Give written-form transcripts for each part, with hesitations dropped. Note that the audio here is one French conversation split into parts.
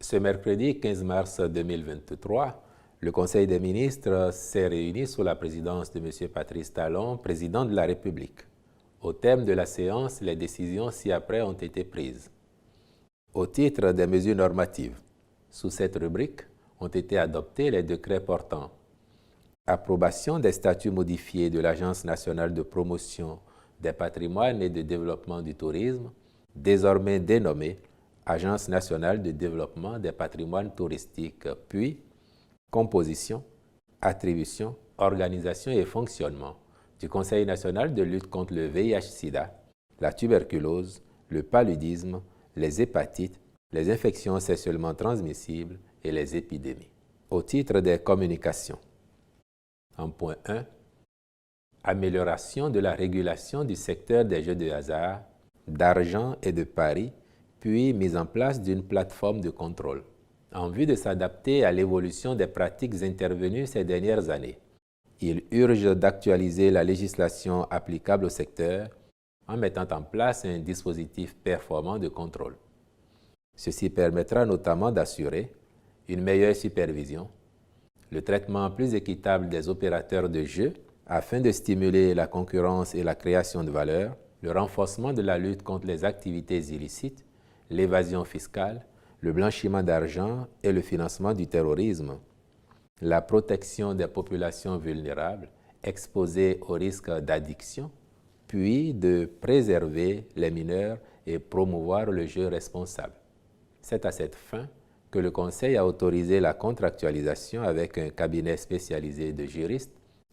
Ce mercredi 15 mars 2023, le Conseil des ministres s'est réuni sous la présidence de M. Patrice Talon, président de la République. Au thème de la séance, les décisions ci-après ont été prises. Au titre des mesures normatives, sous cette rubrique, ont été adoptés les décrets portant approbation des statuts modifiés de l'Agence nationale de promotion des patrimoines et de développement du tourisme, désormais dénommée Agence nationale de développement des patrimoines touristiques, puis composition, attribution, organisation et fonctionnement du Conseil national de lutte contre le VIH-Sida, la tuberculose, le paludisme, les hépatites, les infections sexuellement transmissibles et les épidémies. Au titre des communications, en point 1, amélioration de la régulation du secteur des jeux de hasard, d'argent et de paris, puis mise en place d'une plateforme de contrôle, en vue de s'adapter à l'évolution des pratiques intervenues ces dernières années. Il urge d'actualiser la législation applicable au secteur en mettant en place un dispositif performant de contrôle. Ceci permettra notamment d'assurer une meilleure supervision, le traitement plus équitable des opérateurs de jeux afin de stimuler la concurrence et la création de valeur, le renforcement de la lutte contre les activités illicites, l'évasion fiscale, le blanchiment d'argent et le financement du terrorisme, la protection des populations vulnérables exposées au risque d'addiction, puis de préserver les mineurs et promouvoir le jeu responsable. C'est à cette fin que le Conseil a autorisé la contractualisation avec un cabinet spécialisé de juristes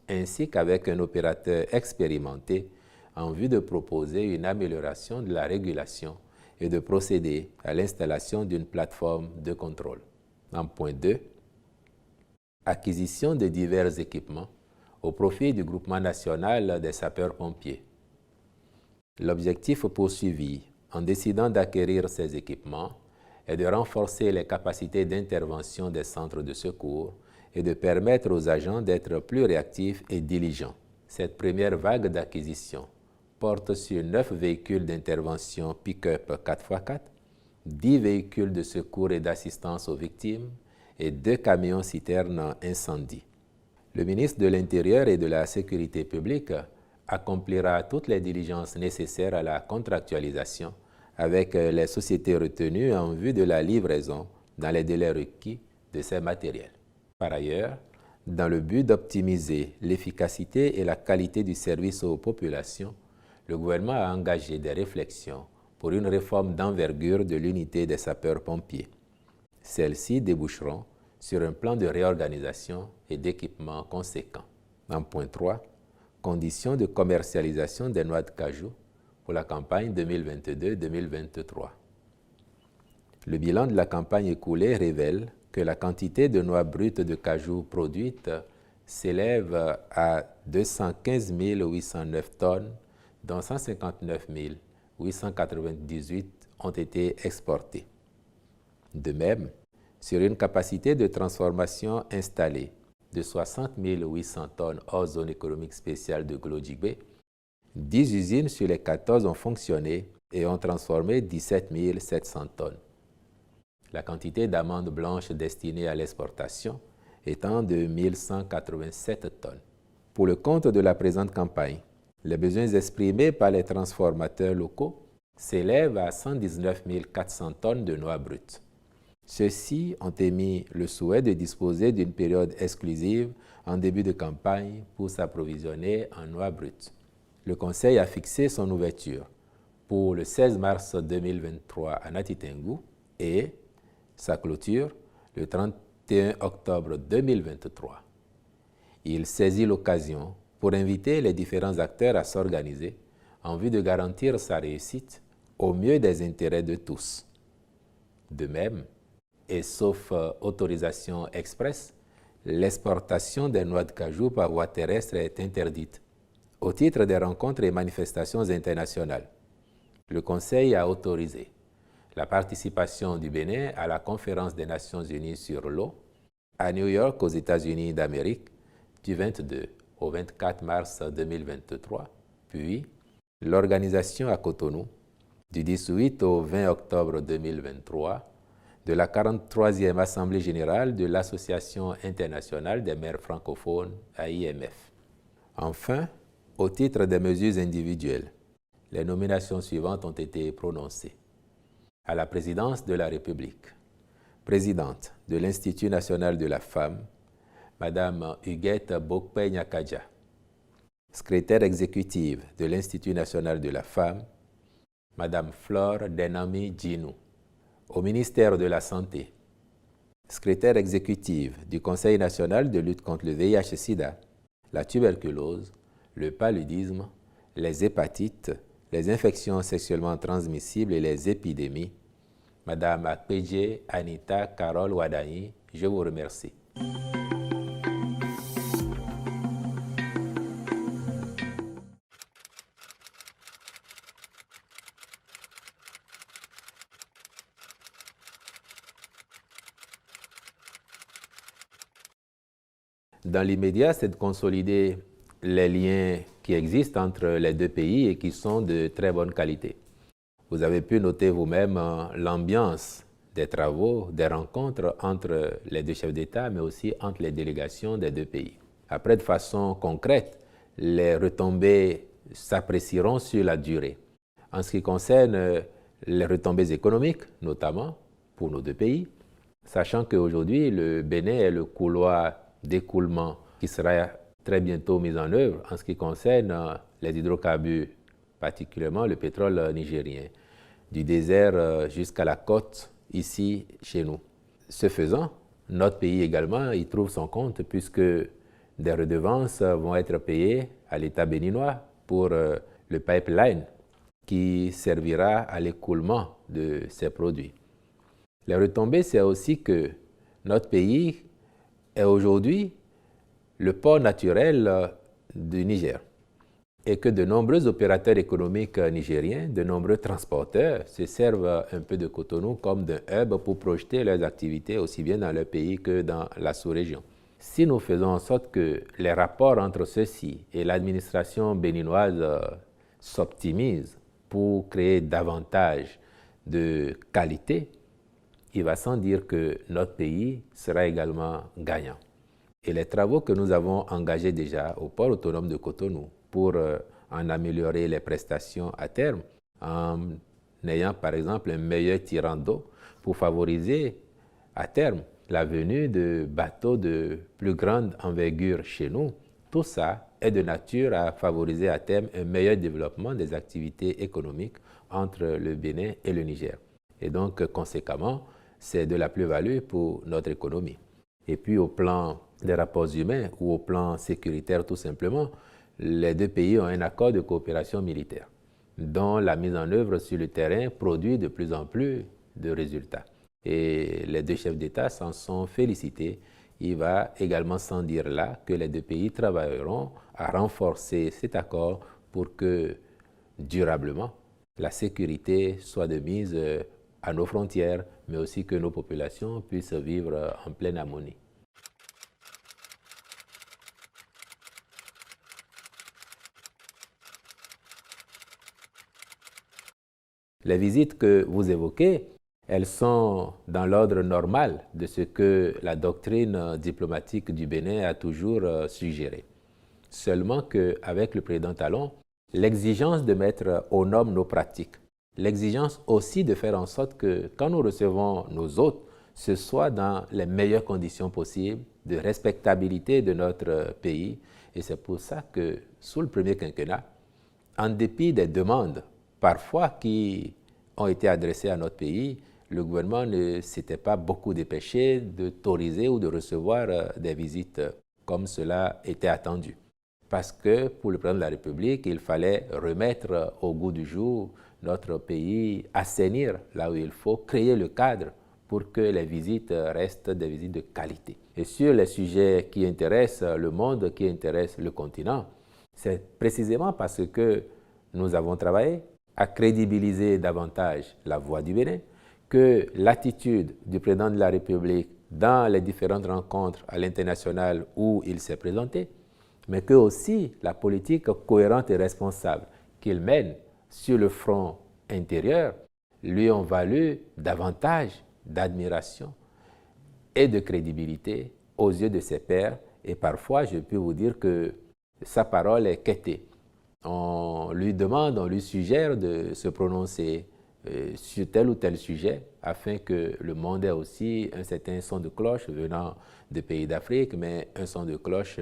ainsi qu'avec un opérateur expérimenté en vue de proposer une amélioration de la régulation et de procéder à l'installation d'une plateforme de contrôle. En point 2, acquisition de divers équipements au profit du groupement national des sapeurs-pompiers. L'objectif poursuivi en décidant d'acquérir ces équipements est de renforcer les capacités d'intervention des centres de secours et de permettre aux agents d'être plus réactifs et diligents. Cette première vague d'acquisition porte sur 9 véhicules d'intervention pick-up 4x4, 10 véhicules de secours et d'assistance aux victimes et 2 camions citernes incendie. Le ministre de l'Intérieur et de la Sécurité publique accomplira toutes les diligences nécessaires à la contractualisation avec les sociétés retenues en vue de la livraison dans les délais requis de ces matériels. Par ailleurs, dans le but d'optimiser l'efficacité et la qualité du service aux populations, le gouvernement a engagé des réflexions pour une réforme d'envergure de l'unité des sapeurs-pompiers. Celles-ci déboucheront sur un plan de réorganisation et d'équipement conséquent. En point 3, conditions de commercialisation des noix de cajou pour la campagne 2022-2023. Le bilan de la campagne écoulée révèle que la quantité de noix brutes de cajou produites s'élève à 215 809 tonnes, dont 159 898 ont été exportées. De même, sur une capacité de transformation installée de 60 800 tonnes hors zone économique spéciale de Glodjigbe, 10 usines sur les 14 ont fonctionné et ont transformé 17 700 tonnes. La quantité d'amandes blanches destinées à l'exportation étant de 1187 tonnes. Pour le compte de la présente campagne, les besoins exprimés par les transformateurs locaux s'élèvent à 119 400 tonnes de noix brutes. Ceux-ci ont émis le souhait de disposer d'une période exclusive en début de campagne pour s'approvisionner en noix brutes. Le Conseil a fixé son ouverture pour le 16 mars 2023 à Natitengu et sa clôture le 31 octobre 2023. Il saisit l'occasion pour inviter les différents acteurs à s'organiser en vue de garantir sa réussite au mieux des intérêts de tous. De même, et sauf autorisation expresse, l'exportation des noix de cajou par voie terrestre est interdite. Au titre des rencontres et manifestations internationales, le Conseil a autorisé la participation du Bénin à la Conférence des Nations Unies sur l'eau à New York aux États-Unis d'Amérique du 22 au 24 mars 2023, puis l'organisation à Cotonou du 18 au 20 octobre 2023 de la 43e Assemblée générale de l'Association internationale des maires francophones, AIMF. Enfin, au titre des mesures individuelles, les nominations suivantes ont été prononcées. À la présidence de la République, présidente de l'Institut national de la femme, Madame Huguette Bokpe-Nyakadja, secrétaire exécutive de l'Institut national de la femme, Madame Flore Denami Djinou. Au ministère de la Santé, secrétaire exécutive du Conseil national de lutte contre le VIH-Sida, la tuberculose, le paludisme, les hépatites, les infections sexuellement transmissibles et les épidémies, Madame Akpeje Anita Carole Wadayi, je vous remercie. Dans l'immédiat, c'est de consolider les liens qui existent entre les deux pays et qui sont de très bonne qualité. Vous avez pu noter vous-même l'ambiance des travaux, des rencontres entre les deux chefs d'État, mais aussi entre les délégations des deux pays. Après, de façon concrète, les retombées s'apprécieront sur la durée. En ce qui concerne les retombées économiques, notamment pour nos deux pays, sachant qu'aujourd'hui, le Bénin est le couloir d'écoulement qui sera très bientôt mis en œuvre en ce qui concerne les hydrocarbures, particulièrement le pétrole nigérien, du désert jusqu'à la côte ici chez nous. Ce faisant, notre pays également y trouve son compte puisque des redevances vont être payées à l'État béninois pour le pipeline qui servira à l'écoulement de ces produits. Les retombées, c'est aussi que notre pays est aujourd'hui le port naturel du Niger et que de nombreux opérateurs économiques nigériens, de nombreux transporteurs se servent un peu de Cotonou comme d'un hub pour projeter leurs activités aussi bien dans leur pays que dans la sous-région. Si nous faisons en sorte que les rapports entre ceux-ci et l'administration béninoise s'optimisent pour créer davantage de qualité, il va sans dire que notre pays sera également gagnant. Et les travaux que nous avons engagés déjà au port autonome de Cotonou pour en améliorer les prestations à terme, en ayant par exemple un meilleur tirant d'eau pour favoriser à terme la venue de bateaux de plus grande envergure chez nous, tout ça est de nature à favoriser à terme un meilleur développement des activités économiques entre le Bénin et le Niger. Et donc, conséquemment, c'est de la plus-value pour notre économie. Et puis, au plan des rapports humains ou au plan sécuritaire, tout simplement, les deux pays ont un accord de coopération militaire dont la mise en œuvre sur le terrain produit de plus en plus de résultats. Et les deux chefs d'État s'en sont félicités. Il va également sans dire là que les deux pays travailleront à renforcer cet accord pour que, durablement, la sécurité soit de mise à nos frontières, mais aussi que nos populations puissent vivre en pleine harmonie. Les visites que vous évoquez, elles sont dans l'ordre normal de ce que la doctrine diplomatique du Bénin a toujours suggéré. Seulement qu'avec le président Talon, l'exigence de mettre aux normes nos pratiques, l'exigence aussi de faire en sorte que quand nous recevons nos hôtes, ce soit dans les meilleures conditions possibles de respectabilité de notre pays. Et c'est pour ça que sous le premier quinquennat, en dépit des demandes parfois qui ont été adressées à notre pays, le gouvernement ne s'était pas beaucoup dépêché d'autoriser ou de recevoir des visites comme cela était attendu. Parce que pour le président de la République, il fallait remettre au goût du jour notre pays, assainir là où il faut, créer le cadre pour que les visites restent des visites de qualité. Et sur les sujets qui intéressent le monde, qui intéressent le continent, c'est précisément parce que nous avons travaillé à crédibiliser davantage la voix du Bénin, que l'attitude du président de la République dans les différentes rencontres à l'international où il s'est présenté, mais que aussi la politique cohérente et responsable qu'il mène sur le front intérieur lui ont valu davantage d'admiration et de crédibilité aux yeux de ses pairs. Et parfois, je peux vous dire que sa parole est quêtée. On lui demande, on lui suggère de se prononcer sur tel ou tel sujet afin que le monde ait aussi un certain son de cloche venant de pays d'Afrique, mais un son de cloche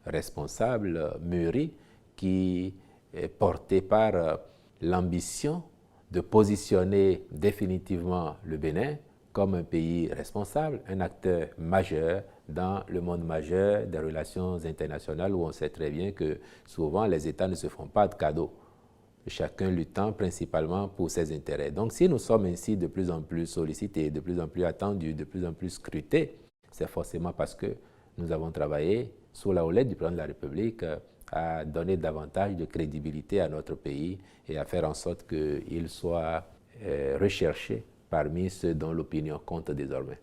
responsable, mûri, qui est porté par l'ambition de positionner définitivement le Bénin comme un pays responsable, un acteur majeur dans le monde majeur des relations internationales où on sait très bien que souvent les États ne se font pas de cadeaux, chacun luttant principalement pour ses intérêts. Donc si nous sommes ainsi de plus en plus sollicités, de plus en plus attendus, de plus en plus scrutés, c'est forcément parce que nous avons travaillé sous la houlette du président de la République à donner davantage de crédibilité à notre pays et à faire en sorte qu'il soit recherché parmi ceux dont l'opinion compte désormais.